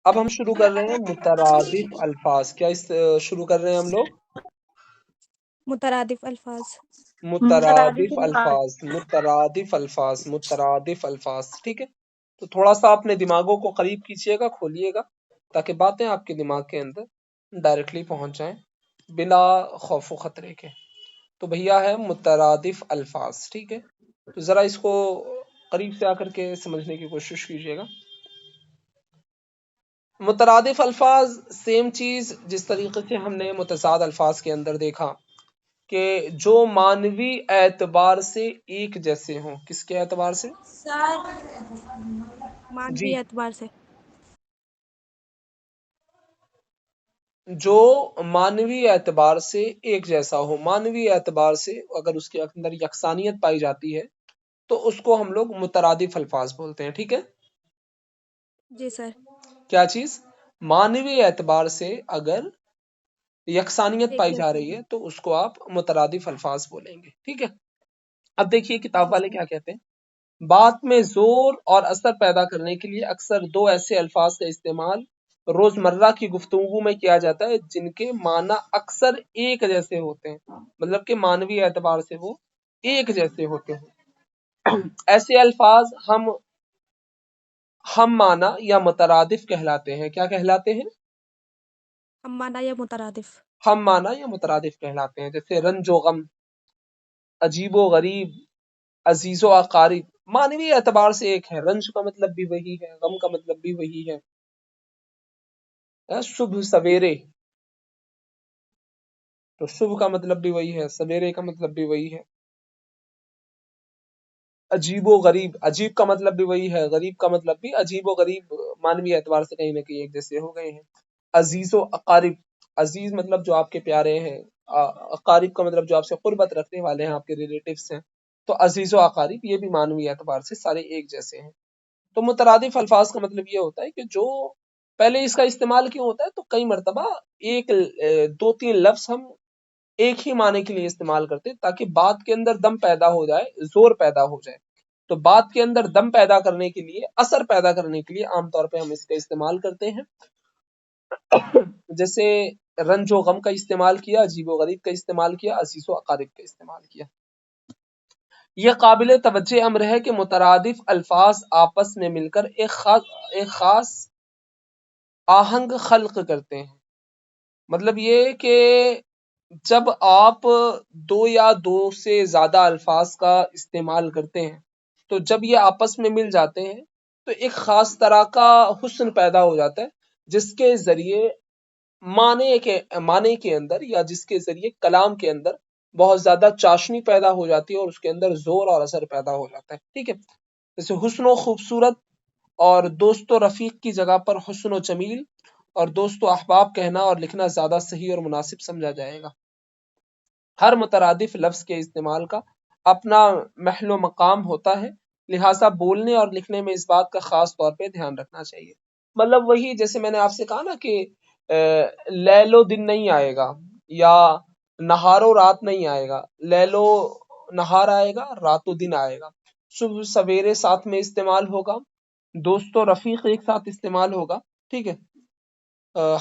اب ہم شروع کر رہے ہیں مترادف الفاظ. کیا شروع کر رہے ہیں ہم لوگ؟ مترادف الفاظ. مترادف الفاظ، مترادف الفاظ، مترادف الفاظ. ٹھیک ہے، تو تھوڑا سا اپنے دماغوں کو قریب کیجیے گا، کھولیے گا، تاکہ باتیں آپ کے دماغ کے اندر ڈائریکٹلی پہنچ جائیں بلا خوف و خطرے کے. تو بھیا ہے مترادف الفاظ. ٹھیک ہے، تو ذرا اس کو قریب سے آ کر کے سمجھنے کی کوشش کیجیے گا. مترادف الفاظ سیم چیز جس طریقے سے ہم نے متضاد الفاظ کے اندر دیکھا کہ جو مانوی اعتبار سے ایک جیسے ہوں. کس کے اعتبار سے؟ مانوی جی، اعتبار سے. جو مانوی اعتبار سے ایک جیسا ہو. مانوی اعتبار سے اگر اس کے اندر یکسانیت پائی جاتی ہے تو اس کو ہم لوگ مترادف الفاظ بولتے ہیں. ٹھیک ہے، جی سر. کیا چیز؟ مانوی اعتبار سے اگر یکسانیت ایک پائی جا جیسے. رہی ہے تو اس کو آپ مترادف الفاظ بولیں گے. ٹھیک ہے، اب دیکھیے کتاب جی والے سر. کیا کہتے ہیں. بات میں زور اور اثر پیدا کرنے کے لیے اکثر دو ایسے الفاظ کا استعمال روزمرہ کی گفتگو میں کیا جاتا ہے جن کے معنی اکثر ایک جیسے ہوتے ہیں. مطلب کہ مانوی اعتبار سے وہ ایک جیسے ہوتے ہیں. ایسے الفاظ ہم معنی یا مترادف کہلاتے ہیں. کیا کہلاتے ہیں؟ ہم معنی یا مترادف. ہم معنی یا مترادف کہلاتے ہیں. جیسے رنج و غم، عجیب و غریب، عزیز و اقارب. مانوی اعتبار سے ایک ہے. رنج کا مطلب بھی وہی ہے، غم کا مطلب بھی وہی ہے. صبح سویرے، تو صبح کا مطلب بھی وہی ہے، سویرے کا مطلب بھی وہی ہے. عجیب و غریب، عجیب کا مطلب بھی وہی ہے، غریب کا مطلب بھی. عجیب و غریب مانوی اعتبار سے کہیں نہ کہیں ایک جیسے ہو گئے ہیں. عزیز و اقارب، عزیز مطلب جو آپ کے پیارے ہیں، اقارب کا مطلب جو آپ سے قربت رکھنے والے ہیں، آپ کے ریلیٹیوز ہیں. تو عزیز و اقارب یہ بھی مانوی اعتبار سے سارے ایک جیسے ہیں. تو مترادف الفاظ کا مطلب یہ ہوتا ہے کہ جو پہلے اس کا استعمال کیوں ہوتا ہے، تو کئی مرتبہ ایک دو تین لفظ ہم ایک ہی معنی کے لیے استعمال کرتے ہیں تاکہ بات کے اندر دم پیدا ہو جائے، زور پیدا ہو جائے. تو بات کے اندر دم پیدا کرنے کے لیے، اثر پیدا کرنے کے لیے عام طور پہ ہم اس کا استعمال کرتے ہیں. جیسے رنج و غم کا استعمال کیا، عجیب و غریب کا استعمال کیا، عزیز و اقارب کا استعمال کیا. یہ قابل توجہ امر ہے کہ مترادف الفاظ آپس میں مل کر ایک خاص آہنگ خلق کرتے ہیں. مطلب یہ کہ جب آپ دو یا دو سے زیادہ الفاظ کا استعمال کرتے ہیں تو جب یہ آپس میں مل جاتے ہیں تو ایک خاص طرح کا حسن پیدا ہو جاتا ہے جس کے ذریعے معنی کے اندر یا جس کے ذریعے کلام کے اندر بہت زیادہ چاشنی پیدا ہو جاتی ہے اور اس کے اندر زور اور اثر پیدا ہو جاتا ہے. ٹھیک ہے، جیسے حسن و خوبصورت اور دوست و رفیق کی جگہ پر حسن و جمیل اور دوست و احباب کہنا اور لکھنا زیادہ صحیح اور مناسب سمجھا جائے گا. ہر مترادف لفظ کے استعمال کا اپنا محل و مقام ہوتا ہے، لہٰذا بولنے اور لکھنے میں اس بات کا خاص طور پہ دھیان رکھنا چاہیے. مطلب وہی جیسے میں نے آپ سے کہا نا کہ لیل و دن نہیں آئے گا یا نہار و رات نہیں آئے گا. لیل و نہار آئے گا، رات و دن آئے گا. صبح سویرے ساتھ میں استعمال ہوگا، دوست و رفیق ایک ساتھ استعمال ہوگا. ٹھیک ہے،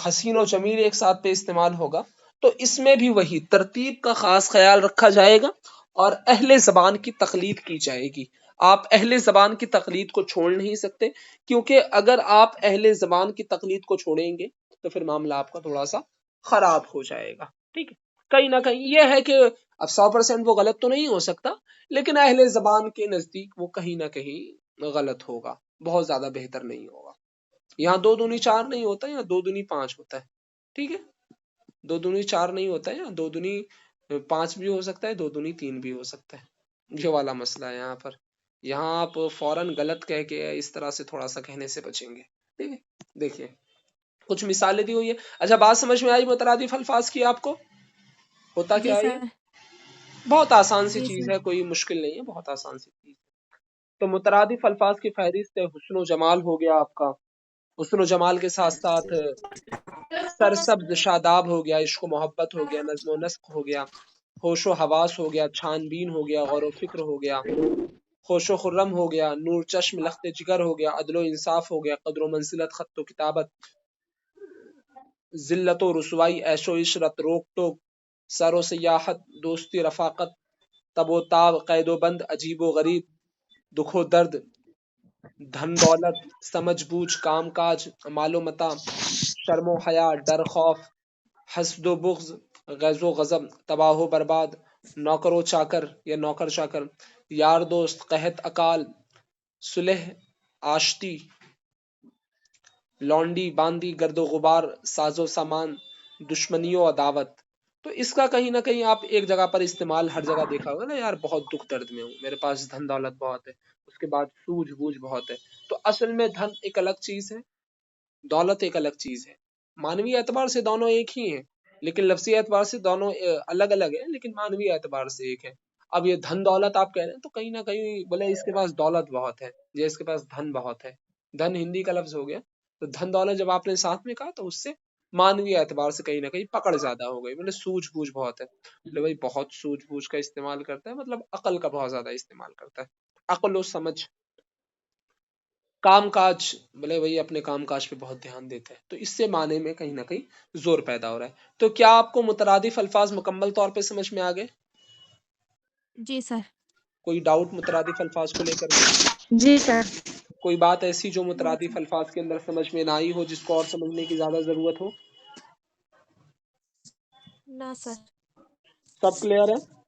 حسین و جمیل ایک ساتھ پہ استعمال ہوگا. تو اس میں بھی وہی ترتیب کا خاص خیال رکھا جائے گا اور اہل زبان کی تقلید کی جائے گی. آپ اہل زبان کی تقلید کو چھوڑ نہیں سکتے، کیونکہ اگر آپ اہل زبان کی تقلید کو چھوڑیں گے تو پھر معاملہ آپ کا تھوڑا سا خراب ہو جائے گا. ٹھیک ہے، کہیں نہ کہیں یہ ہے کہ اب 100% وہ غلط تو نہیں ہو سکتا، لیکن اہل زبان کے نزدیک وہ کہیں نہ کہیں غلط ہوگا، بہت زیادہ بہتر نہیں ہوگا. یہاں 2 دونی 4 نہیں ہوتا ہے، یہاں 2 دونی 5 ہوتا ہے. ٹھیک ہے، 2 دونی 4 نہیں ہوتا ہے، یہاں 2 دونی 5 بھی ہو سکتا ہے، 2 دونی 3 بھی ہو سکتا ہے. یہ والا مسئلہ ہے یہاں پر. یہاں آپ فوراً غلط کہہ کے اس طرح سے تھوڑا سا کہنے سے بچیں گے. ٹھیک ہے، دیکھیے کچھ مثالیں دی ہوئی ہے. اچھا، بات سمجھ میں آئی مترادف الفاظ کی آپ کو؟ ہوتا جی کیا ہے یہ؟ سر. بہت آسان سی جی چیز سر. ہے، کوئی مشکل نہیں ہے، بہت آسان سی چیز ہے. تو مترادف الفاظ کی فہرست ہے حسن و جمال ہو گیا آپ کا، حسن و جمال کے ساتھ ساتھ سرسبز شاداب ہو گیا، عشق و محبت ہو گیا، نظم و نسق ہو گیا، ہوش و حواس ہو گیا، چھان بین ہو گیا، غور و فکر ہو گیا، خوش و خرم ہو گیا، نور چشم لخت جگر ہو گیا، عدل و انصاف ہو گیا، قدر و منزلت خط و کتابت، ذلت و رسوائی عیش و عشرت روک ٹوک سر و سیاحت دوستی رفاقت تب و تاب قید و بند عجیب و غریب دکھ و درد دھن دولت سمجھ بوجھ کام کاج مال و متا شرم و حیا ڈر خوف حسد و بغض غیظ و غضب تباہ و برباد نوکر و چاکر یا نوکر چاکر یار دوست قحط اکال صلح آشتی لونڈی باندی گرد و غبار ساز و سامان دشمنی و عداوت. تو اس کا کہیں نہ کہیں آپ ایک جگہ پر استعمال ہر جگہ دیکھا ہوگا نا، یار بہت دکھ درد میں ہوں، میرے پاس دھن دولت بہت ہے، اس کے بعد سوجھ بوجھ بہت ہے. تو اصل میں دھن ایک الگ چیز ہے، دولت ایک الگ چیز ہے. مانوی اعتبار سے دونوں ایک ہی ہیں، لیکن لفظی اعتبار سے دونوں الگ الگ ہیں، لیکن مانوی اعتبار سے ایک ہے. اب یہ دھن دولت آپ کہہ رہے ہیں تو کہیں نہ کہیں بولے اس کے پاس دولت بہت ہے یا اس کے پاس دھن بہت ہے. دھن ہندی کا لفظ ہو گیا، تو دھن دولت جب آپ نے ساتھ میں کہا تو اس سے مانوی اعتبار سے کہیں نہ کہیں پکڑ زیادہ ہو گئی. بولے سوجھ بوجھ بہت ہے، بولے بھائی بہت سوجھ بوجھ کا استعمال کرتا ہے، مطلب عقل کا بہت زیادہ استعمال کرتا ہے، عقل و سمجھ. کام کاج، بولے بھائی اپنے کام کاج پہ بہت دھیان دیتے ہیں. تو اس سے معنی میں کہیں نہ کہیں زور پیدا ہو رہا ہے. تو کیا آپ کو مترادف الفاظ مکمل طور پہ سمجھ میں آ گئے؟ جی سر. کوئی ڈاؤٹ مترادف الفاظ کو لے کر کے؟ جی سر. کوئی بات ایسی جو نہیں مترادف سر. الفاظ کے اندر سمجھ میں نہ آئی ہو، جس کو اور سمجھنے کی زیادہ ضرورت ہو؟ نہ سر. سب کلیئر ہے؟